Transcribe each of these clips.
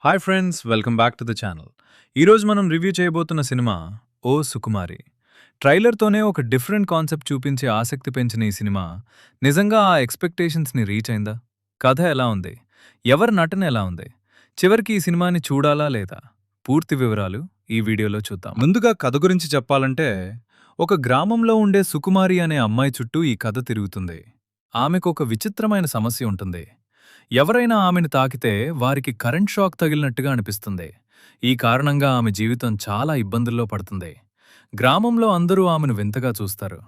Hi friends, welcome back to the channel. ఈరోజు మనం review చేయబోతున్న సినిమా ఓ సుకుమారి. ట్రైలర్తోనే ఒక డిఫరెంట్ కాన్సెప్ట్ చూపించి ఆసక్తి పెంచిన ఈ సినిమా నిజంగా ఆ ఎక్స్పెక్టేషన్స్ని రీచ్ అయిందా? కథ ఎలా ఉంది? ఎవరి నటన ఎలా ఉంది? చివరికి ఈ సినిమాని చూడాలా లేదా? పూర్తి వివరాలు ఈ వీడియోలో చూద్దాం. ముందుగా కథ గురించి చెప్పాలంటే, ఒక గ్రామంలో ఉండే సుకుమారి అనే అమ్మాయి చుట్టూ ఈ కథ తిరుగుతుంది. ఆమెకు ఒక విచిత్రమైన సమస్య ఉంటుంది. ఎవరైనా ఆమెను తాకితే వారికి కరెంట్ షాక్ తగిలినట్టుగా అనిపిస్తుంది. ఈ కారణంగా ఆమె జీవితం చాలా ఇబ్బందుల్లో పడుతుంది. గ్రామంలో అందరూ ఆమెను వింతగా చూస్తారు.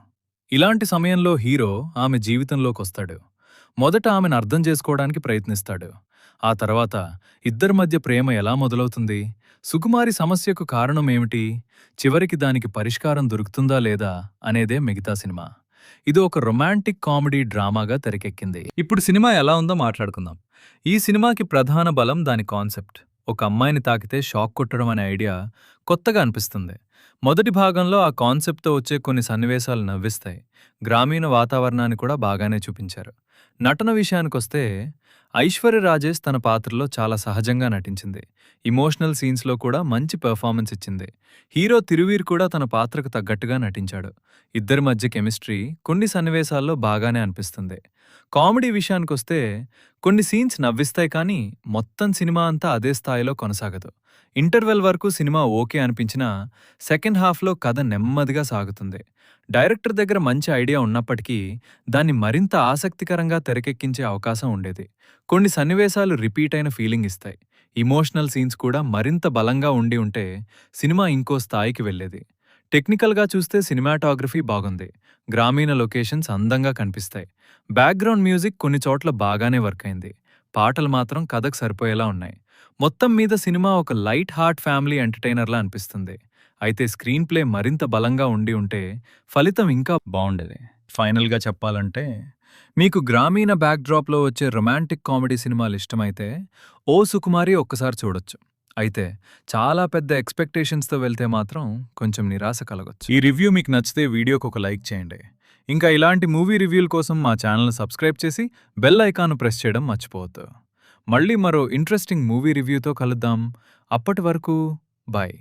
ఇలాంటి సమయంలో హీరో ఆమె జీవితంలోకొస్తాడు. మొదట ఆమెను అర్థం చేసుకోవడానికి ప్రయత్నిస్తాడు. ఆ తర్వాత ఇద్దరి మధ్య ప్రేమ ఎలా మొదలవుతుంది, సుకుమారి సమస్యకు కారణమేమిటి, చివరికి దానికి పరిష్కారం దొరుకుతుందా లేదా అనేదే మిగతా సినిమా. ఇది ఒక రొమాంటిక్ కామెడీ డ్రామాగా తెరకెక్కింది. ఇప్పుడు సినిమా ఎలా ఉందో మాట్లాడుకుందాం. ఈ సినిమాకి ప్రధాన బలం దాని కాన్సెప్ట్. ఒక అమ్మాయిని తాకితే షాక్ కొట్టడం అనే ఐడియా కొత్తగా అనిపిస్తుంది. మొదటి భాగంలో ఆ కాన్సెప్ట్తో వచ్చే కొన్ని సన్నివేశాలు నవ్విస్తాయి. గ్రామీణ వాతావరణాన్ని కూడా బాగానే చూపించారు. నటన విషయానికొస్తే ఐశ్వర్య రాజేష్ తన పాత్రలో చాలా సహజంగా నటించింది. ఇమోషనల్ సీన్స్లో కూడా మంచి పెర్ఫార్మెన్స్ ఇచ్చింది. హీరో తిరువీర్ కూడా తన పాత్రకు తగ్గట్టుగా నటించాడు. ఇద్దరి మధ్య కెమిస్ట్రీ కొన్ని సన్నివేశాల్లో బాగానే అనిపిస్తుంది. కామెడీ విషయానికొస్తే కొన్ని సీన్స్ నవ్విస్తాయి, కానీ మొత్తం సినిమా అంతా అదే స్థాయిలో కొనసాగదు. ఇంటర్వెల్ వరకు సినిమా ఓకే అనిపించినా సెకండ్ హాఫ్లో కథ నెమ్మదిగా సాగుతుంది. డైరెక్టర్ దగ్గర మంచి ఐడియా ఉన్నప్పటికీ దాన్ని మరింత ఆసక్తికరంగా తెరకెక్కించే అవకాశం ఉండేది. కొన్ని సన్నివేశాలు రిపీట్ అయిన ఫీలింగ్ ఇస్తాయి. ఇమోషనల్ సీన్స్ కూడా మరింత బలంగా ఉండి ఉంటే సినిమా ఇంకో స్థాయికి వెళ్ళేది. టెక్నికల్గా చూస్తే సినిమాటోగ్రఫీ బాగుంది. గ్రామీణ లొకేషన్స్ అందంగా కనిపిస్తాయి. బ్యాక్గ్రౌండ్ మ్యూజిక్ కొన్ని చోట్ల బాగానే వర్క్ అయింది. పాటలు మాత్రం కథకు సరిపోయేలా ఉన్నాయి. మొత్తం మీద సినిమా ఒక లైట్ హార్ట్ ఫ్యామిలీ ఎంటర్టైనర్లా అనిపిస్తుంది. అయితే స్క్రీన్ ప్లే మరింత బలంగా ఉండి ఉంటే ఫలితం ఇంకా బాగుండేది. ఫైనల్గా చెప్పాలంటే, మీకు గ్రామీణ బ్యాక్డ్రాప్లో వచ్చే రొమాంటిక్ కామెడీ సినిమాలు ఇష్టమైతే ఓ సుకుమారి ఒక్కసారి చూడొచ్చు. అయితే చాలా పెద్ద ఎక్స్పెక్టేషన్స్తో వెళ్తే మాత్రం కొంచెం నిరాశ కలగొచ్చు. ఈ రివ్యూ మీకు నచ్చితే వీడియోకి ఒక లైక్ చేయండి. ఇంకా ఇలాంటి మూవీ రివ్యూల కోసం మా ఛానల్ని సబ్స్క్రైబ్ చేసి బెల్ ఐకాన్ను ప్రెస్ చేయడం మర్చిపోవద్దు. మళ్ళీ మరో ఇంట్రెస్టింగ్ మూవీ రివ్యూతో కలుద్దాం. అప్పటి వరకు బాయ్.